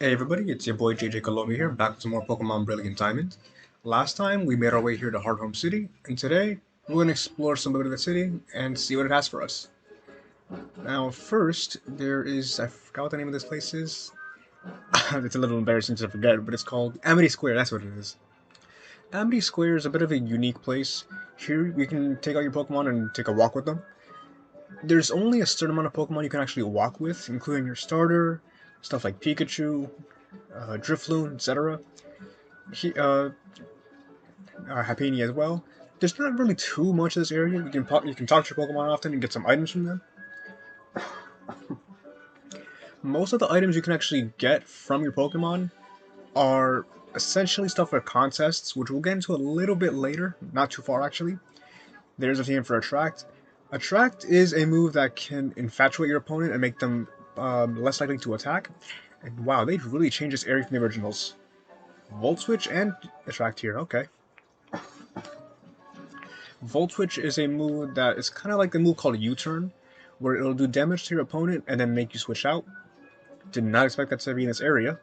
Hey everybody, it's your boy JJ Colomi here, back with some more Pokemon Brilliant Diamond. Last time we made our way here to Hearthome City, and today we're going to explore some bit of the city and see what it has for us. Now first, I forgot what the name of this place is. It's a little embarrassing to forget, but it's called Amity Square, that's what it is. Amity Square is a bit of a unique place. Here you can take out your Pokemon and take a walk with them. There's only a certain amount of Pokemon you can actually walk with, including your starter, stuff like Pikachu, Drifloon, etc. He, Happiny as well. There's not really too much of this area. You can talk to your Pokemon often and get some items from them. Most of the items you can actually get from your Pokemon are essentially stuff for contests, which we'll get into a little bit later. Not too far actually. There's a team for Attract. Attract is a move that can infatuate your opponent and make them less likely to attack. And wow, they've really changed this area from the originals. Volt Switch and Attract here. Okay. Volt Switch is a move that is kind of like the move called U-Turn, where it'll do damage to your opponent and then make you switch out. Did not expect that to be in this area.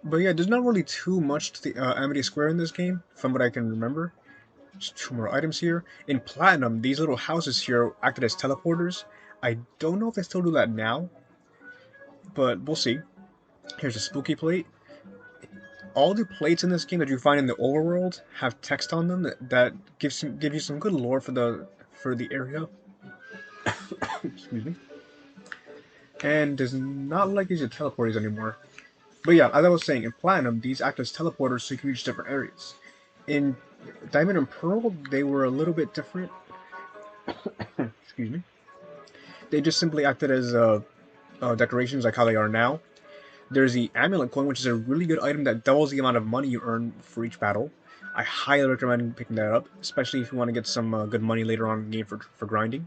But yeah, there's not really too much to the Amity Square in this game, from what I can remember. Just two more items here. In Platinum, these little houses here acted as teleporters. I don't know if they still do that now, but we'll see. Here's a spooky plate. All the plates in this game that you find in the overworld have text on them that give you some good lore for the area. Excuse me. And does not like these teleporters anymore. But yeah, as I was saying, in Platinum, these act as teleporters so you can reach different areas. In Diamond and Pearl, they were a little bit different. Excuse me. They just simply acted as decorations like how they are now. There's the Amulet Coin, which is a really good item that doubles the amount of money you earn for each battle. I highly recommend picking that up, especially if you want to get some good money later on in the game for grinding.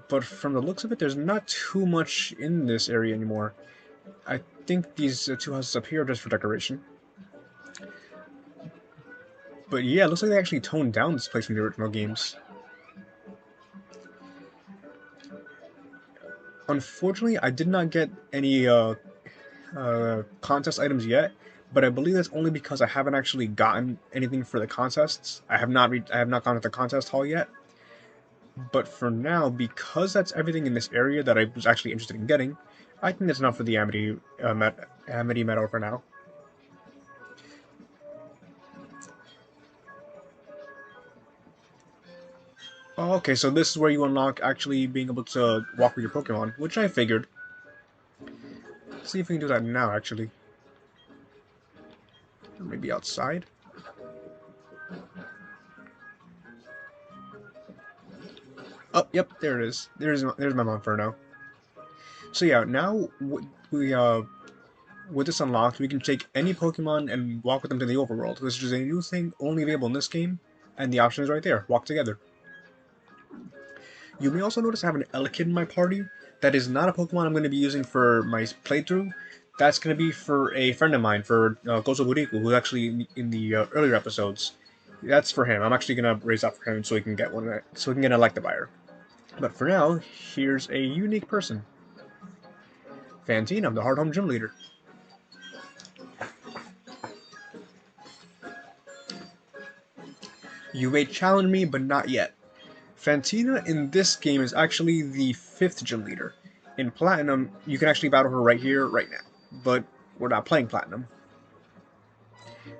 But from the looks of it, there's not too much in this area anymore. I think these two houses up here are just for decoration. But yeah, it looks like they actually toned down this place from the original games. Unfortunately, I did not get any contest items yet, but I believe that's only because I haven't actually gotten anything for the contests. I have not gone to the contest hall yet. But for now, because that's everything in this area that I was actually interested in getting, I think that's enough for the Amity Meadow for now. Oh, okay, so this is where you unlock actually being able to walk with your Pokemon, which I figured. Let's see if we can do that now, actually. Or maybe outside? Oh, yep, there it is. There's my Monferno. So yeah, now with this unlocked, we can take any Pokemon and walk with them to the overworld. This is a new thing only available in this game, and the option is right there. Walk together. You may also notice I have an Elekid in my party. That is not a Pokemon I'm going to be using for my playthrough. That's going to be for a friend of mine, for Gozo Buriku, who's actually in the earlier episodes. That's for him. I'm actually going to raise that for him so he can get one, so he can get an Electivire. But for now, here's a unique person. Fantine, I'm the Hearthome Gym Leader. You may challenge me, but not yet. Fantina in this game is actually the 5th gym leader. In Platinum, you can actually battle her right here, right now. But we're not playing Platinum.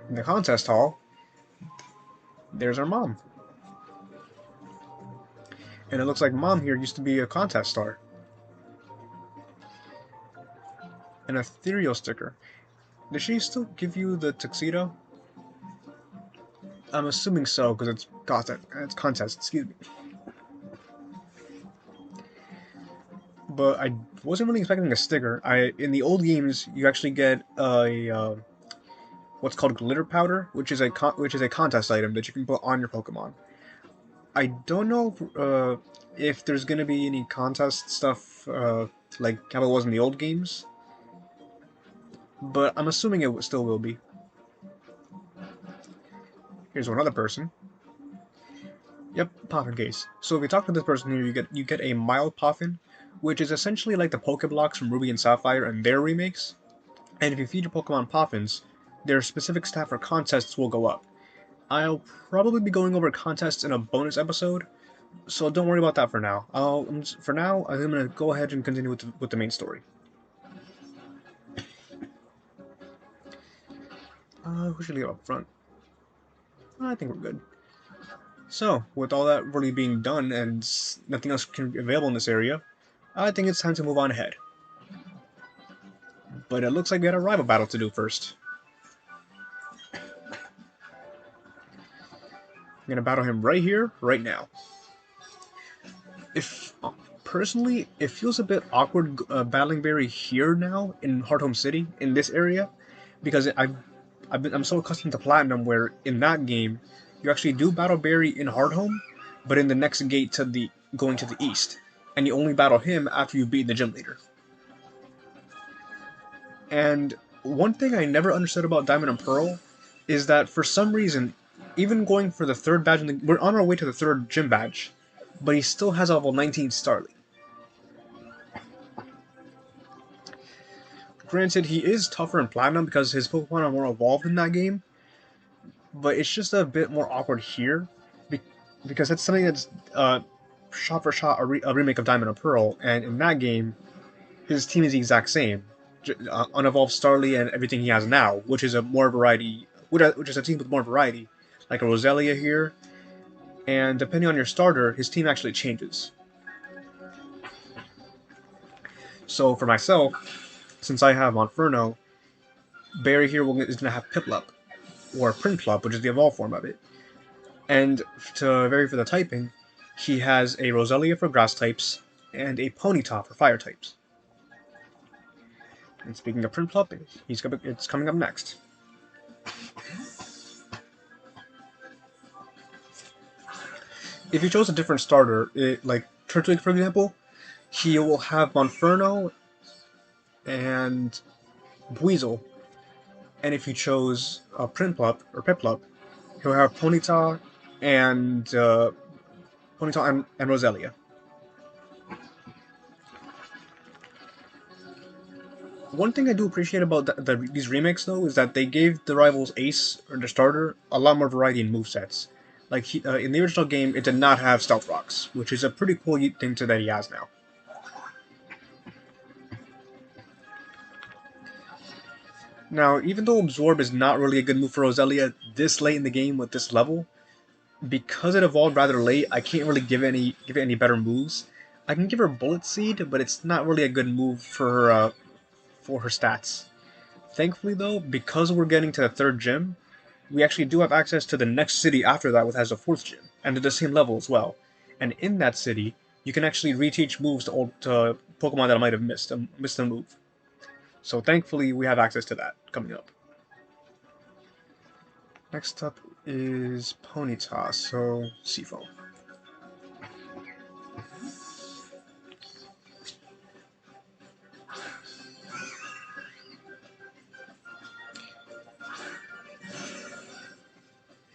In the contest hall, there's our mom. And it looks like mom here used to be a contest star. An ethereal sticker. Does she still give you the tuxedo? I'm assuming so, because it's contest, excuse me. But I wasn't really expecting a sticker. In the old games, you actually get a what's called glitter powder, which is a contest item that you can put on your Pokemon. I don't know if there's gonna be any contest stuff like how it was in the old games, but I'm assuming it still will be. Here's one other person. Yep, Poffin case. So if you talk to this person here, you get a mild Poffin, which is essentially like the Pokeblocks from Ruby and Sapphire and their remakes. And if you feed your Pokemon Poffins, their specific stat for contests will go up. I'll probably be going over contests in a bonus episode, so don't worry about that for now. For now, I'm going to go ahead and continue with the main story. Who should leave up front? I think we're good. So, with all that really being done and nothing else can be available in this area, I think it's time to move on ahead. But it looks like we had a rival battle to do first. I'm gonna battle him right here, right now. Personally, it feels a bit awkward battling Barry here now in Hearthome City, in this area, because I'm so accustomed to Platinum, where in that game, you actually do battle Barry in Hearthome, but in the next gate to the going to the east, and you only battle him after you beat the gym leader. And one thing I never understood about Diamond and Pearl is that for some reason, even going for the third badge, we're on our way to the third gym badge, but he still has a level 19 Starly. Granted, he is tougher in Platinum because his Pokemon are more evolved in that game, but it's just a bit more awkward here because that's something that's shot for shot a remake of Diamond and Pearl, and in that game, his team is the exact same. Unevolved Starly and everything he has now, which is a more variety, which is a team with more variety, like a Roselia here, and depending on your starter, his team actually changes. So for myself, since I have Monferno, Barry here is going to have Piplup, or Prinplup, which is the evolved form of it. And to vary for the typing, he has a Roselia for grass types, and a Ponyta for fire types. And speaking of Prinplup, it's coming up next. If you chose a different starter, like Turtwig for example, he will have Monferno and Buizel. And if you chose Prinplup or Piplup, he'll have Ponyta and Roselia. One thing I do appreciate about these remakes, though, is that they gave the rival's ace, or the starter, a lot more variety in movesets. Like, in the original game, it did not have Stealth Rocks, which is a pretty cool thing that he has now. Now, even though Absorb is not really a good move for Roselia this late in the game with this level, because it evolved rather late, I can't really give it any better moves. I can give her Bullet Seed, but it's not really a good move for her stats. Thankfully, though, because we're getting to the third gym, we actually do have access to the next city after that, which has a fourth gym, and to the same level as well. And in that city, you can actually reteach moves to Pokemon that I might have missed a move. So thankfully, we have access to that coming up. Next up is Ponyta, so Seafoam.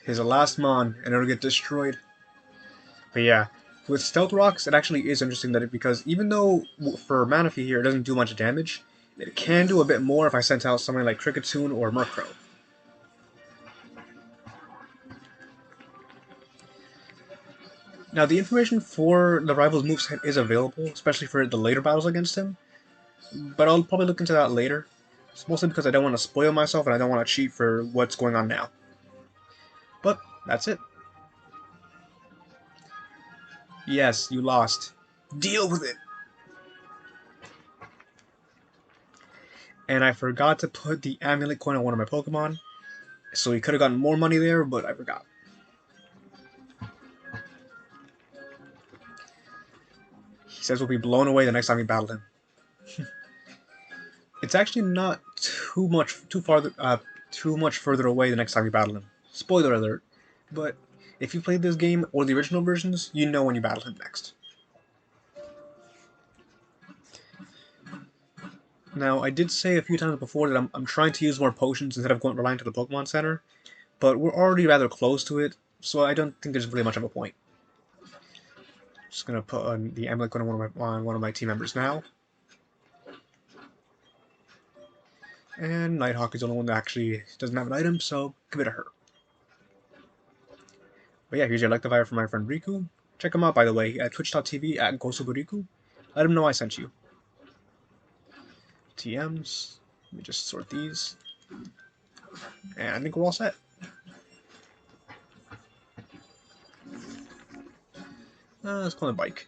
He's a last mon, and it'll get destroyed. But yeah, with Stealth Rocks, it actually is interesting because even though for Manaphy here it doesn't do much damage, it can do a bit more if I sent out something like Kricketune or Murkrow. Now, the information for the rival's moveset is available, especially for the later battles against him, but I'll probably look into that later. It's mostly because I don't want to spoil myself and I don't want to cheat for what's going on now. But that's it. Yes, you lost. Deal with it! And I forgot to put the amulet coin on one of my Pokemon, so he could have gotten more money there, but I forgot. He says we'll be blown away the next time we battle him. It's actually not too much further away the next time you battle him. Spoiler alert, but if you played this game or the original versions, you know when you battle him next. Now, I did say a few times before that I'm trying to use more potions instead of relying to the Pokemon Center, but we're already rather close to it, so I don't think there's really much of a point. Just gonna put the amulet on one of my team members now. And Nighthawk is the only one that actually doesn't have an item, so give it to her. But yeah, here's your Electivire from my friend Riku. Check him out, by the way, at twitch.tv at Gosuburiku. Let him know I sent you. TMs. Let me just sort these. And I think we're all set. Let's call it bike.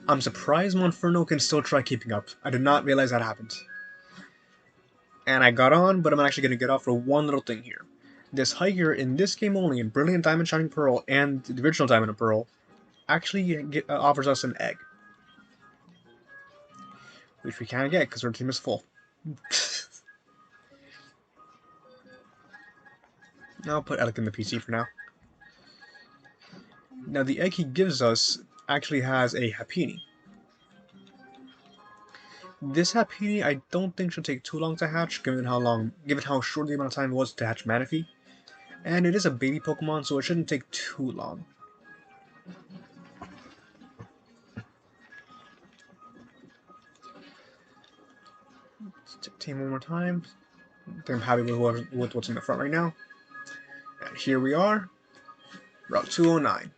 I'm surprised Monferno can still try keeping up. I did not realize that happened. And I got on, but I'm actually going to get off for one little thing here. This hiker, in this game only, in Brilliant Diamond Shining Pearl and the original Diamond and Pearl, actually offers us an egg. Which we can't get because our team is full. I'll put Alec in the PC for now. Now the egg he gives us actually has a Happiny. This Happiny I don't think should take too long to hatch, given how short the amount of time it was to hatch Manaphy. And it is a baby Pokemon, so it shouldn't take too long. Let's take team one more time. I think I'm happy with what's in the front right now. And here we are, Route 209.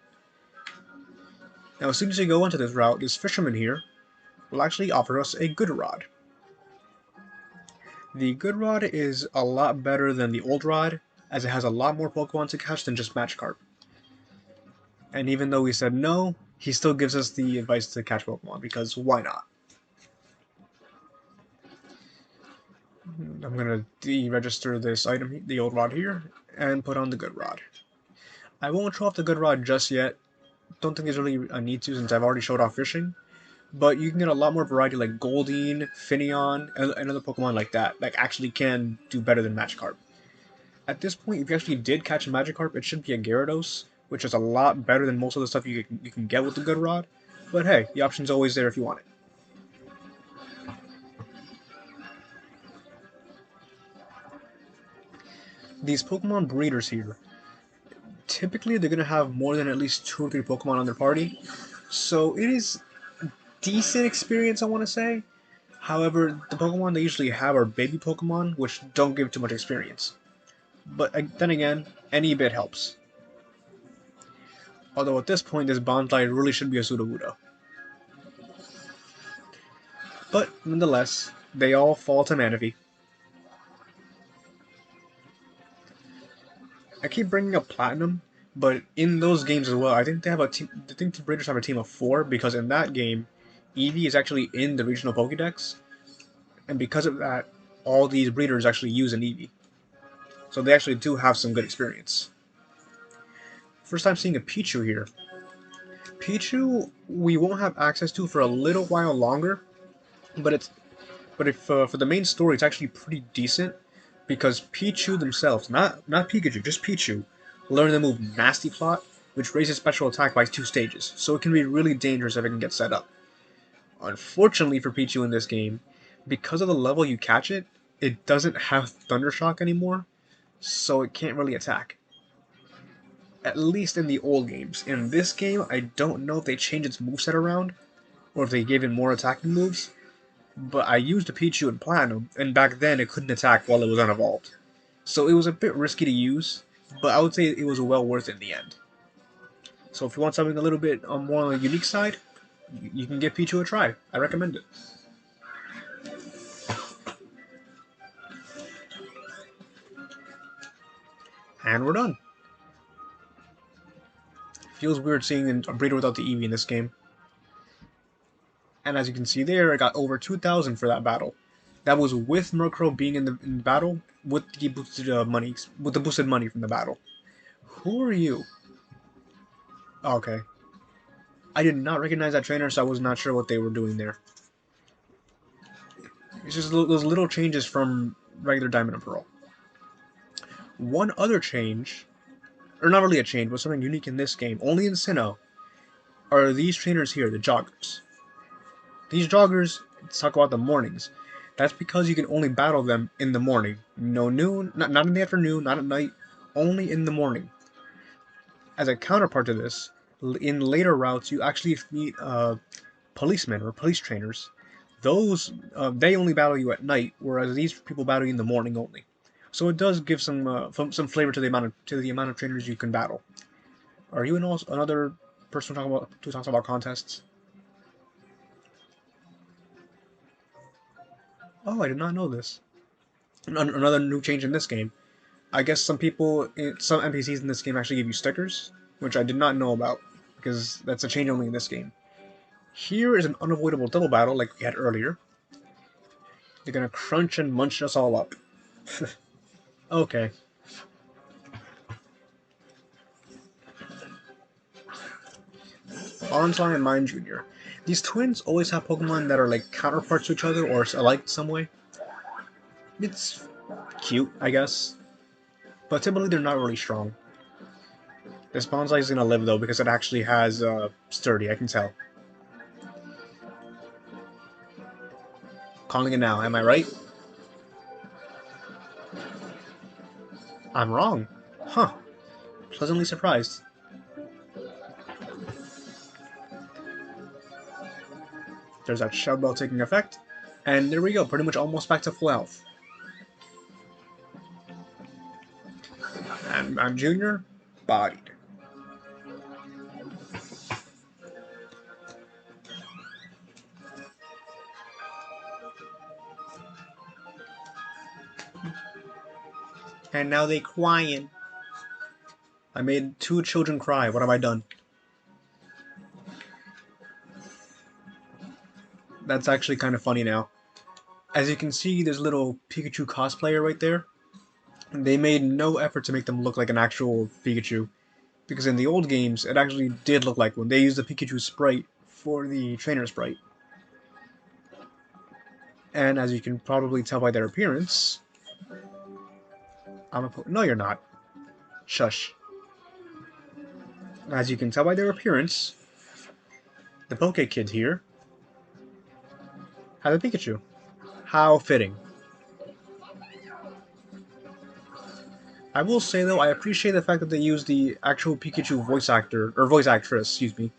Now as soon as you go onto this route, this fisherman here will actually offer us a Good Rod. The Good Rod is a lot better than the Old Rod, as it has a lot more Pokemon to catch than just Magikarp. And even though we said no, he still gives us the advice to catch Pokemon, because why not? I'm going to deregister this item, the Old Rod here, and put on the Good Rod. I won't show off the Good Rod just yet. Don't think there's really a need to since I've already showed off fishing. But you can get a lot more variety like Goldeen, Finneon, and other Pokemon like that actually can do better than Magikarp. At this point, if you actually did catch a Magikarp, it should be a Gyarados, which is a lot better than most of the stuff you can get with the Good Rod. But hey, the option's always there if you want it. These Pokemon breeders here, typically they're going to have more than at least 2 or 3 Pokemon on their party, so it is a decent experience, I want to say. However, the Pokemon they usually have are baby Pokemon, which don't give too much experience. But then again, any bit helps. Although at this point, this Bonsai really should be a Sudowoodo. But nonetheless, they all fall to Manaphy. I keep bringing up Platinum, but in those games as well, I think they have a team. I think the Breeders have a team of 4 because in that game, Eevee is actually in the regional Pokédex, and because of that, all these breeders actually use an Eevee. So they actually do have some good experience. First time seeing a Pichu here. Pichu we won't have access to for a little while longer, but for the main story, it's actually pretty decent because Pichu themselves, not Pikachu, just Pichu, learn the move Nasty Plot, which raises special attack by 2 stages, so it can be really dangerous if it can get set up. Unfortunately for Pichu in this game, because of the level you catch it, it doesn't have Thunder Shock anymore, so it can't really attack. At least in the old games. In this game, I don't know if they changed its moveset around, or if they gave it more attacking moves, but I used a Pichu in Platinum, and back then it couldn't attack while it was unevolved. So it was a bit risky to use, but I would say it was well worth it in the end. So if you want something a little bit more on the unique side, you can give Pichu a try. I recommend it. And we're done. Feels weird seeing a breeder without the Eevee in this game. And as you can see there, I got over 2,000 for that battle. That was with Murkrow being in the battle with the boosted money from the battle. Who are you? Oh, okay. I did not recognize that trainer, so I was not sure what they were doing there. It's just those little changes from regular Diamond and Pearl. One other change, or not really a change, but something unique in this game, only in Sinnoh, are these trainers here, the joggers. These joggers, let's talk about the mornings. That's because you can only battle them in the morning. No noon, not in the afternoon, not at night, only in the morning. As a counterpart to this, in later routes you actually meet policemen or police trainers those they only battle you at night, whereas these people battle you in the morning only. So it does give some flavor to the amount of trainers you can battle. Are you another person who talks about contests? Oh, I did not know this. Another new change in this game. I guess some NPCs in this game actually give you stickers, which I did not know about, because that's a change only in this game. Here is an unavoidable double battle like we had earlier. They're gonna crunch and munch us all up. Okay. Onsai and Mine Jr. These twins always have Pokemon that are like counterparts to each other or alike in some way. It's cute, I guess. But typically they're not really strong. This Bonsai is gonna live though because it actually has sturdy, I can tell. Calling it now, am I right? I'm wrong. Huh. Pleasantly surprised. There's that Shadow Bell taking effect. And there we go, pretty much almost back to full health. And I'm Junior, bodied. And now they crying. I made 2 children cry. What have I done? That's actually kind of funny now. As you can see, there's a little Pikachu cosplayer right there. They made no effort to make them look like an actual Pikachu. Because in the old games, it actually did look like one. They used the Pikachu sprite for the trainer sprite. And as you can probably tell by their appearance... No, you're not. Shush. As you can tell by their appearance, the Poke Kid here has a Pikachu. How fitting. I will say though, I appreciate the fact that they used the actual Pikachu voice actor, or voice actress, excuse me,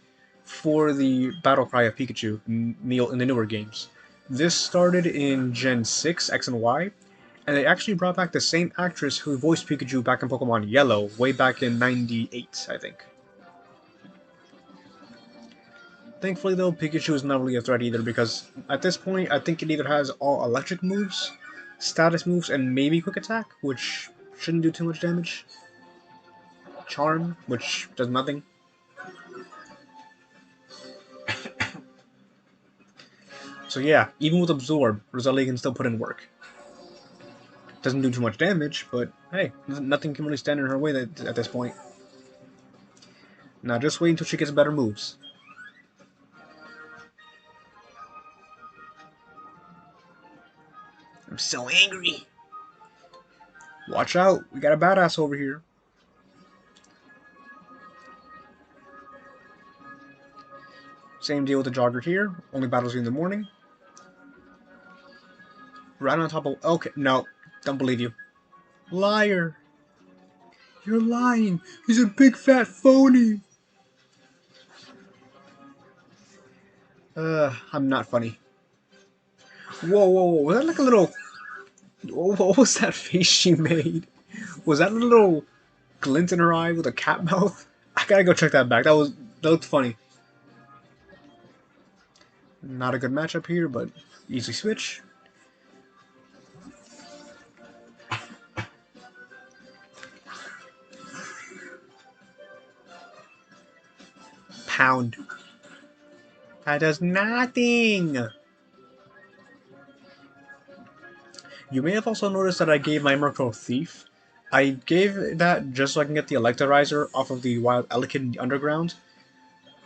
for the battle cry of Pikachu in the newer games. This started in Gen 6, X and Y, and they actually brought back the same actress who voiced Pikachu back in Pokemon Yellow, way back in '98, I think. Thankfully though, Pikachu is not really a threat either, because at this point, I think it either has all electric moves, status moves, and maybe quick attack, which shouldn't do too much damage. Charm, which does nothing. So yeah, even with Absorb, Roselia can still put in work. Doesn't do too much damage, but hey, nothing can really stand in her way at this point. Now just wait until she gets better moves. I'm so angry. Watch out, we got a badass over here. Same deal with the Jogger here, only battles you in the morning. Right on top of... Okay, no, don't believe you. Liar. You're lying. He's a big fat phony. I'm not funny. Whoa, whoa, whoa. Was that like a little... What was that face she made? Was that a little glint in her eye with a cat mouth? I gotta go check that back. That looked funny. Not a good matchup here, but easy switch. Pound. That does nothing! You may have also noticed that I gave my Murkrow Thief. I gave that just so I can get the Electrizer off of the Wild Elekid in the Underground.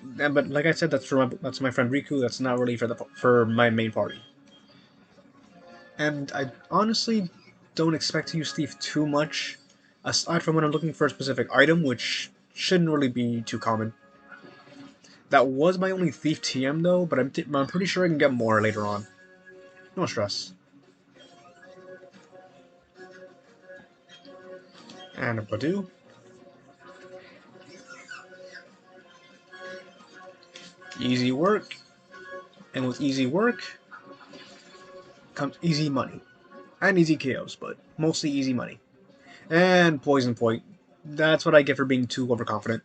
But like I said, that's my friend Riku. That's not really for my main party. And I honestly don't expect to use Thief too much, aside from when I'm looking for a specific item, which shouldn't really be too common. That was my only Thief TM though, but I'm pretty sure I can get more later on. No stress. And a Badoo. Easy work. And with easy work, comes easy money. And easy KOs, but mostly easy money. And poison point. That's what I get for being too overconfident.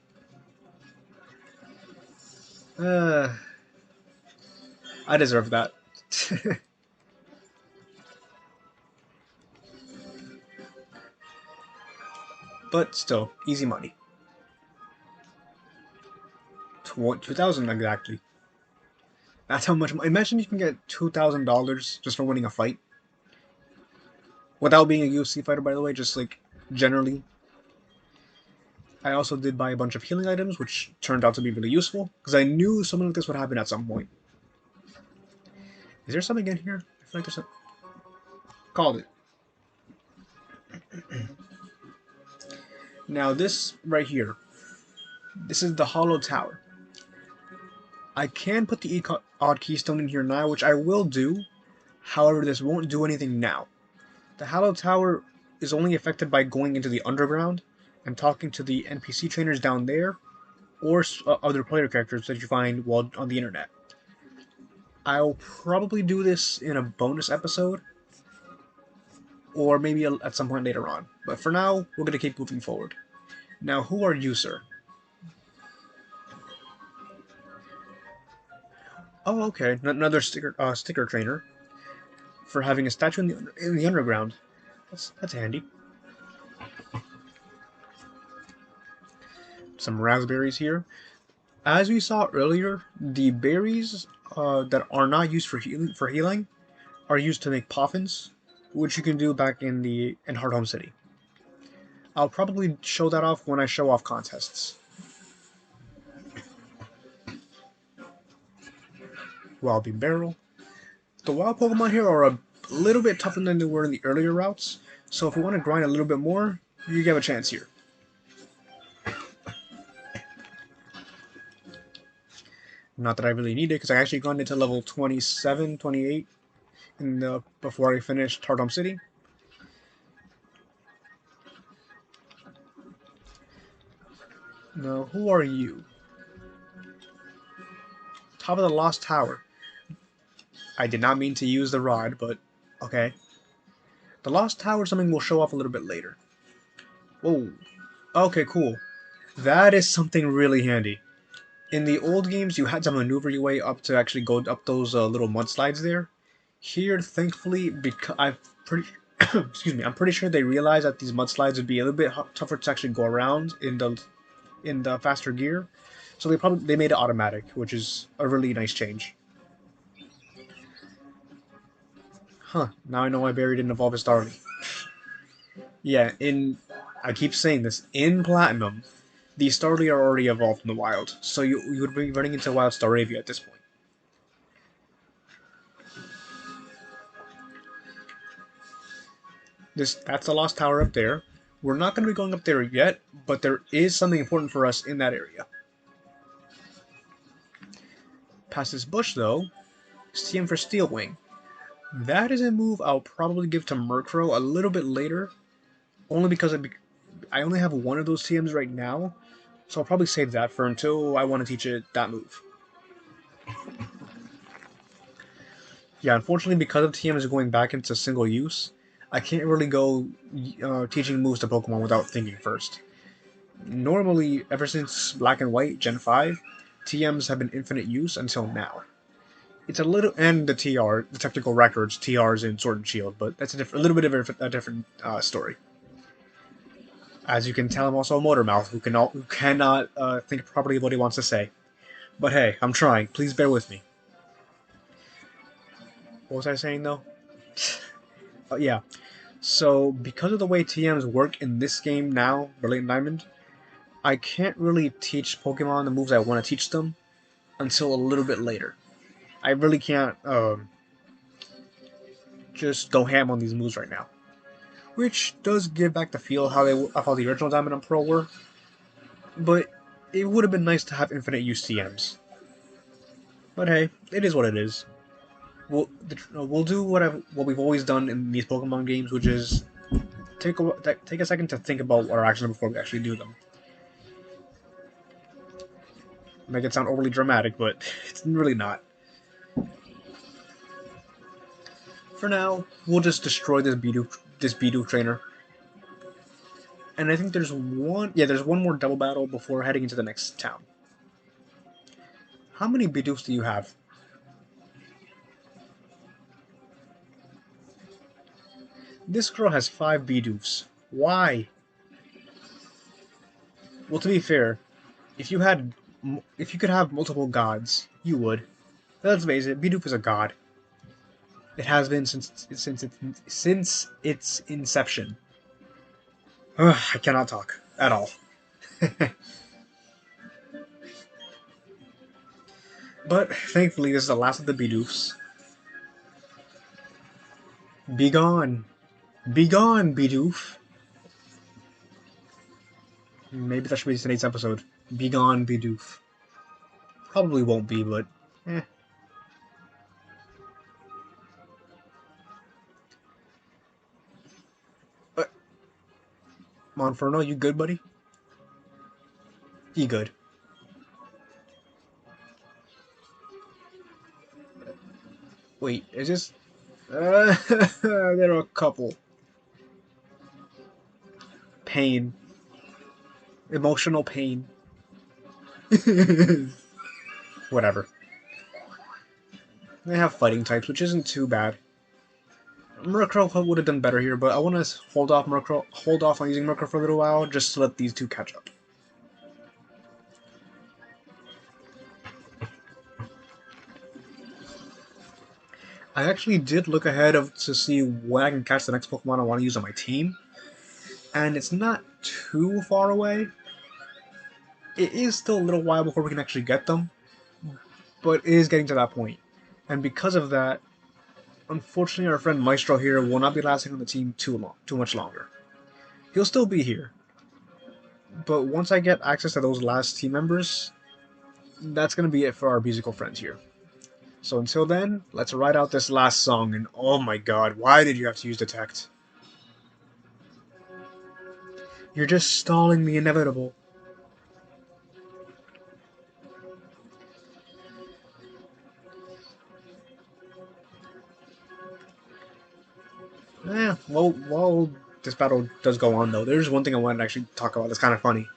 I deserve that. But still, easy money. 2,000 exactly. That's how much. Imagine you can get $2,000 just for winning a fight. Without being a UFC fighter, by the way, just like generally. I also did buy a bunch of healing items, which turned out to be really useful, because I knew something like this would happen at some point. Is there something in here? I feel like there's something. Called it. Now this right here, this is the Hollow Tower. I can put the odd keystone in here now, which I will do. However, this won't do anything now. The Hollow Tower is only affected by going into the underground and talking to the NPC trainers down there, or other player characters that you find while on the internet. I'll probably do this in a bonus episode, or maybe at some point later on. But for now, we're going to keep moving forward. Now, who are you, sir? Oh, okay. Another sticker trainer for having a statue in the underground. That's handy. Some raspberries here. As we saw earlier, the berries that are not used for healing are used to make poffins, which you can do back in Hearthome City. I'll probably show that off when I show off contests. Wild Beam Barrel. The wild Pokemon here are a little bit tougher than they were in the earlier routes, so if you want to grind a little bit more, you have a chance here. Not that I really need it, because I actually gone into level 27, 28 before I finished Hearthome City. Now, who are you? Top of the Lost Tower. I did not mean to use the rod, but okay. The Lost Tower is something we'll show off a little bit later. Whoa. Okay, cool. That is something really handy. In the old games, you had to maneuver your way up to actually go up those little mudslides there. Here, thankfully, because excuse me, I'm pretty sure they realized that these mudslides would be a little bit tougher to actually go around in the faster gear, so they made it automatic, which is a really nice change. Huh? Now I know why Barry didn't evolve his Starly. Yeah, I keep saying this, in Platinum, the Starly are already evolved in the wild, so you would be running into Wild Staravia at this point. That's the Lost Tower up there. We're not going to be going up there yet, but there is something important for us in that area. Past this bush, though, TM for Steel Wing. That is a move I'll probably give to Murkrow a little bit later, only because I only have one of those TMs right now, so I'll probably save that for until I want to teach it that move. Yeah, unfortunately, because of TMs going back into single use, I can't really go teaching moves to Pokemon without thinking first. Normally, ever since Black and White Gen 5, TMs have been infinite use until now. It's a little, and the technical records, TRs in Sword and Shield, but that's a little bit of a different story. As you can tell, I'm also a motor mouth who cannot think properly of what he wants to say. But hey, I'm trying. Please bear with me. What was I saying though? Yeah. So because of the way TMs work in this game now, Brilliant Diamond, I can't really teach Pokemon the moves I want to teach them until a little bit later. I really can't just go ham on these moves right now. Which does give back the feel of how the original Diamond and Pearl were, but it would have been nice to have infinite use TMs. But hey, it is what it is. We'll do what we've always done in these Pokemon games, which is take a second to think about our actions before we actually do them. Make it sound overly dramatic, but it's really not. For now, we'll just destroy this Bidoof trainer. And I think there's one more double battle before heading into the next town. How many Bidoofs do you have? This girl has 5 Bidoofs. Why? Well, to be fair, if you could have multiple gods, you would. Let's face it, Bidoof is a god. It has been since its inception. Ugh, I cannot talk at all. But thankfully, this is the last of the Bidoofs. Be gone! Be gone, Bidoof! Maybe that should be today's episode. Be gone, Bidoof. Probably won't be, but eh. Monferno, you good, buddy? You good. Wait, is this... there are a couple. Pain. Emotional pain. Whatever. They have fighting types, which isn't too bad. Murkrow would have done better here, but I want to hold off on using Murkrow for a little while, just to let these two catch up. I actually did look ahead to see when I can catch the next Pokemon I want to use on my team, and it's not too far away. It is still a little while before we can actually get them, but it is getting to that point. And because of that, unfortunately our friend Maestro here will not be lasting on the team too much longer. He'll still be here, but once I get access to those last team members, that's going to be it for our musical friends here. So until then, let's write out this last song, and oh my god, why did you have to use Detect? You're just stalling the inevitable. Well, while this battle does go on, though, there's one thing I wanted to actually talk about that's kind of funny.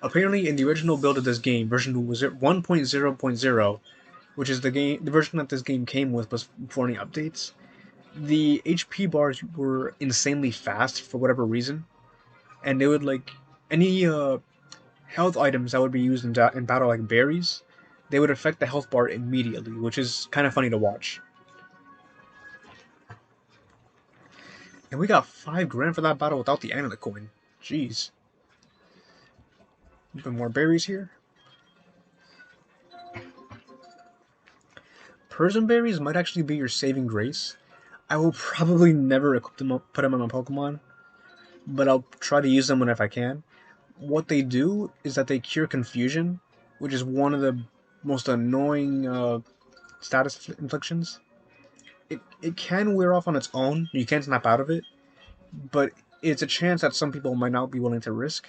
Apparently, in the original build of this game, version 1.0.0, which is the version that this game came with before any updates, the HP bars were insanely fast for whatever reason, and they would, like, any health items that would be used in battle, like berries, they would affect the health bar immediately, which is kind of funny to watch. And we got 5 grand for that battle without the amulet coin. Jeez. A bit more berries here. Persian berries might actually be your saving grace. I will probably never equip them put them on my Pokemon, but I'll try to use them whenever I can. What they do is that they cure confusion, which is one of the most annoying status inflictions. It can wear off on its own. You can snap out of it, but it's a chance that some people might not be willing to risk.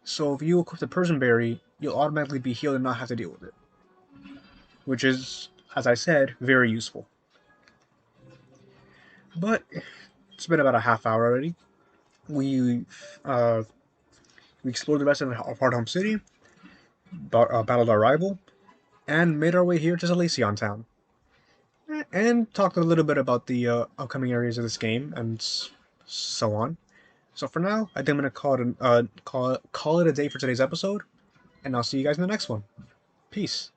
So if you equip the Persian Berry, you'll automatically be healed and not have to deal with it. Which is, as I said, very useful. But it's been about a half hour already. We explored the rest of Hearthome City, battled our rival, and made our way here to Zalacion Town. And talked a little bit about the upcoming areas of this game and so on. So for now, I think I'm gonna call it a day for today's episode, and I'll see you guys in the next one. Peace.